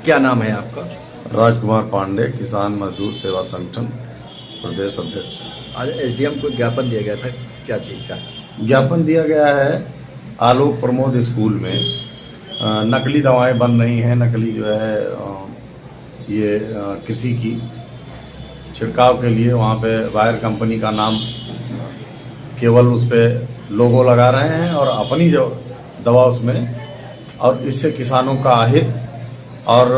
क्या नाम है आपका? राजकुमार पांडे, किसान मजदूर सेवा संगठन प्रदेश अध्यक्ष। आज एसडीएम को ज्ञापन दिया गया था, क्या चीज़ का? ज्ञापन दिया गया है आलोक प्रमोद स्कूल में नकली दवाएं बन रही हैं। नकली जो है ये किसी की छिड़काव के लिए वहाँ पे बायर कंपनी का नाम केवल उस पर लोगो लगा रहे हैं और अपनी जो दवा उसमें, और इससे किसानों का अहित और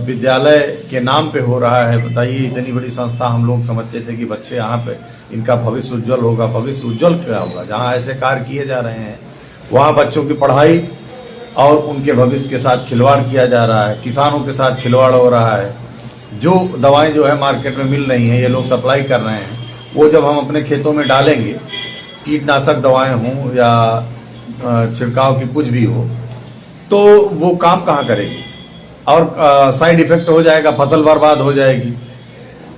विद्यालय के नाम पे हो रहा है। बताइए, इतनी बड़ी संस्था, हम लोग समझते थे कि बच्चे यहाँ पे इनका भविष्य उज्जवल होगा। भविष्य उज्जवल क्या होगा? जहाँ ऐसे कार्य किए जा रहे हैं वहाँ बच्चों की पढ़ाई और उनके भविष्य के साथ खिलवाड़ किया जा रहा है, किसानों के साथ खिलवाड़ हो रहा है। जो दवाएं जो है मार्केट में मिल रही हैं, ये लोग सप्लाई कर रहे हैं, वो जब हम अपने खेतों में डालेंगे, कीटनाशक दवाएं हों या छिड़काव की कुछ भी हो, तो वो काम कहाँ करेगी? और साइड इफेक्ट हो जाएगा, फसल बर्बाद हो जाएगी।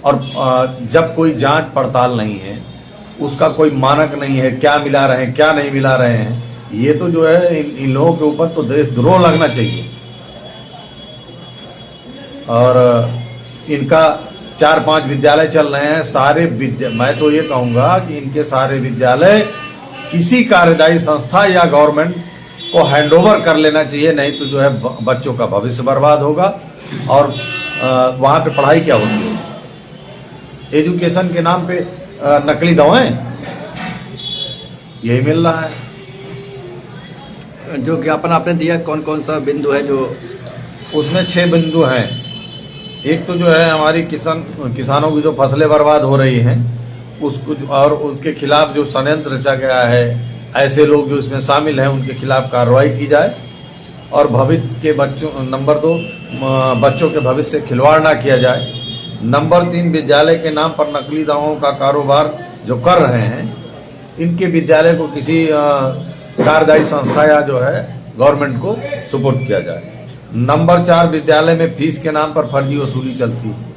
और जब कोई जांच पड़ताल नहीं है, उसका कोई मानक नहीं है, क्या मिला रहे हैं क्या नहीं मिला रहे हैं, ये तो जो है इन लोगों के ऊपर तो देशद्रोह लगना चाहिए। और इनका 4-5 विद्यालय चल रहे हैं, सारे मैं तो ये कहूँगा कि इनके सारे विद्यालय किसी कार्यदायी संस्था या गवर्नमेंट को हैंडओवर कर लेना चाहिए, नहीं तो जो है बच्चों का भविष्य बर्बाद होगा। और वहाँ पे पढ़ाई क्या होती है? एजुकेशन के नाम पे नकली दवाएं, यही मिल रहा है। जो ज्ञापन आपने दिया, कौन कौन सा बिंदु है? जो उसमें 6 बिंदु हैं। एक तो जो है हमारी किसानों की जो फसलें बर्बाद हो रही हैं उसको, और उसके खिलाफ जो षड्यंत्र रचा गया है, ऐसे लोग जो इसमें शामिल हैं उनके खिलाफ कार्रवाई की जाए। और भविष्य के बच्चों, नंबर 2, बच्चों के भविष्य से खिलवाड़ ना किया जाए। नंबर 3, विद्यालय के नाम पर नकली दवाओं का कारोबार जो कर रहे हैं, इनके विद्यालय को किसी कार्यदायी संस्था या जो है गवर्नमेंट को सुपुर्द किया जाए। नंबर 4, विद्यालय में फीस के नाम पर फर्जी वसूली चलती है।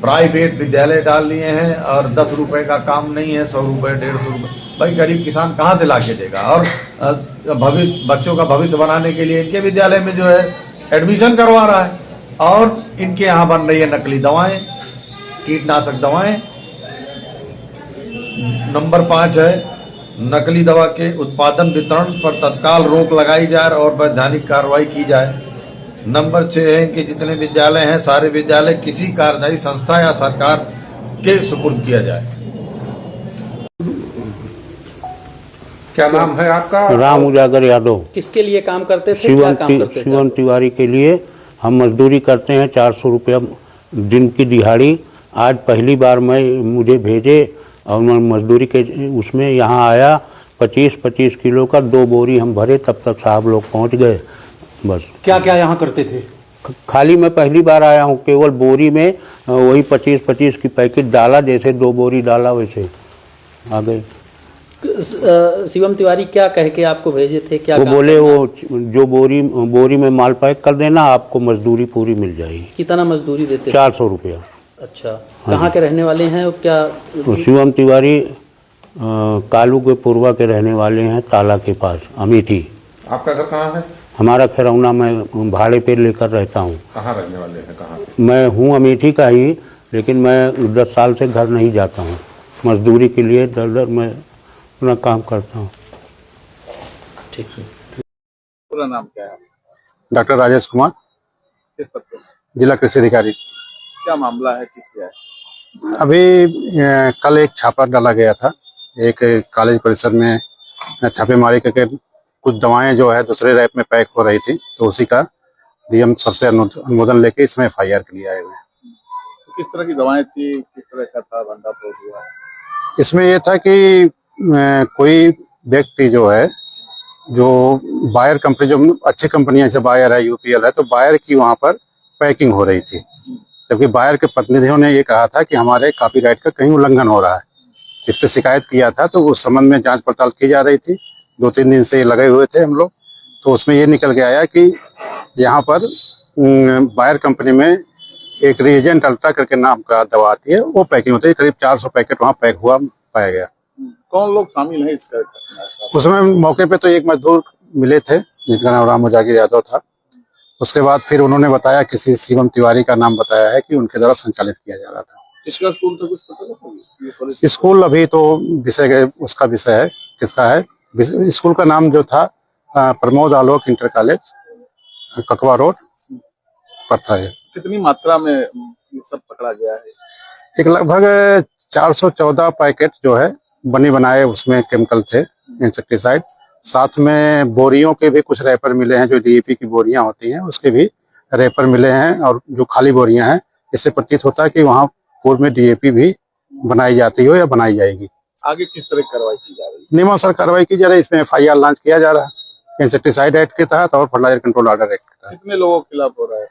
प्राइवेट विद्यालय डाल लिए हैं और 10 रुपए का काम नहीं है, 100 रुपए 150 रुपए। भाई गरीब किसान कहाँ से लाके देगा? और बच्चों का भविष्य बनाने के लिए इनके विद्यालय में जो है एडमिशन करवा रहा है, और इनके यहाँ बन रही है नकली दवाएं, कीटनाशक दवाएं। नंबर 5 है, नकली दवा के उत्पादन वितरण पर तत्काल रोक लगाई जाए और वैधानिक कार्रवाई की जाए। नंबर 6 है, इनके जितने विद्यालय हैं सारे विद्यालय किसी कार्यदायी संस्था या सरकार के सुपुर्द किया जाए। क्या नाम है आपका? राम उजागर यादव। किसके लिए काम करते थे? क्या काम करते थे? शिवम तिवारी के लिए हम मजदूरी करते हैं, 400 रुपया दिन की दिहाड़ी। आज पहली बार मुझे भेजे और मैं मजदूरी के उसमें यहाँ आया। 25-25 किलो का 2 बोरी हम भरे, तब तक साहब लोग पहुँच गए। बस। क्या क्या यहाँ करते थे? खाली मैं पहली बार आया हूँ, केवल बोरी में वही 25-25 की पैकेट डाला, जैसे 2 बोरी डाला वैसे आ गए। शिवम तिवारी क्या कह के आपको भेजे थे? क्या वो बोले वो जो बोरी में माल पैक कर देना, आपको मजदूरी पूरी मिल जाएगी। कितना मजदूरी देते? 400 रुपया। अच्छा, कहाँ के रहने वाले हैं और क्या? तो शिवम तिवारी कालू के पूर्वा के रहने वाले हैं, ताला के पास, अमेठी। आपका घर कहाँ है? हमारा खिरौना, मैं भाड़े पे लेकर रहता हूँ। कहाँ रहने वाले हैं? कहाँ? मैं हूँ अमेठी का ही, लेकिन मैं 10 साल से घर नहीं जाता हूँ। मजदूरी के लिए दर मैं अपना काम करता हूँ। ठीक है। पूरा नाम क्या है? डॉक्टर राजेश कुमार, किस पद पर? जिला कृषि अधिकारी। क्या मामला है, किस क्या है? अभी कल एक छापा डाला गया था, एक कॉलेज परिसर में छापेमारी करके कुछ दवाएं जो है दूसरे रैक में पैक हो रही थी, तो उसी का डीएम सर से अनुमोदन लेके इसमें FIR के लिए आए हुए हैं। तो किस तरह की दवाएं थी, किस तरह का था भंडाफोड़ हुआ? इसमें यह था कि कोई व्यक्ति जो है, जो बायर कंपनी, जो अच्छी कंपनियां जैसे बायर है, UPL है, तो बायर की वहां पर पैकिंग हो रही थी, जबकि बायर के प्रतिनिधियों ने ये कहा था कि हमारे कॉपीराइट का कहीं उल्लंघन हो रहा है। इस पर शिकायत किया था, तो उस संबंध में जांच पड़ताल की जा रही थी। 2-3 दिन से लगे हुए थे हम लोग, तो उसमें ये निकल के आया कि यहाँ पर बायर कंपनी में एक रिएजेंट अल्ट्रा करके नाम का दवा आती है, वो पैकिंग होती है। करीब 400 पैकेट वहाँ पैक हुआ पाया गया। कौन लोग शामिल हैं इसका? उसमें मौके पे तो एक मजदूर मिले थे जिनका नाम राम उजागर यादव था, उसके बाद फिर उन्होंने बताया, किसी शिवम तिवारी का नाम बताया है कि उनके द्वारा संचालित किया जा रहा था। किसका स्कूल था, कुछ पता लगा? स्कूल अभी तो उसका विषय है, किसका है। स्कूल का नाम जो था प्रमोद आलोक इंटर कॉलेज, ककवा रोड पर था ये। कितनी मात्रा में ये सब पकड़ा गया है? एक लगभग 414 पैकेट जो है बनी बनाए उसमें केमिकल थे, इंसेक्टिसाइड। साथ में बोरियों के भी कुछ रैपर मिले हैं, जो डीएपी की बोरियां होती हैं उसके भी रैपर मिले हैं, और जो खाली बोरियां हैं, इससे प्रतीत होता है कि वहाँ पूर्व में डीएपी भी बनाई जाती हो या बनाई जाएगी। आगे किस तरह की कार्रवाई की जा रही है? नियमानुसार कार्रवाई की जा रही है। इसमें FIR लॉन्च किया जा रहा है इंसेक्टिसाइड एक्ट के तहत और फर्टिलाइजर कंट्रोल ऑर्डर एक्ट के तहत। कितने लोगों के खिलाफ हो रहा है?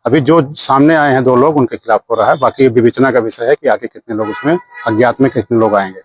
अभी जो सामने आए हैं 2 लोग, उनके खिलाफ हो रहा है। बाकी विवेचना का विषय है कि आगे कितने लोग उसमें अज्ञात में कितने लोग आएंगे।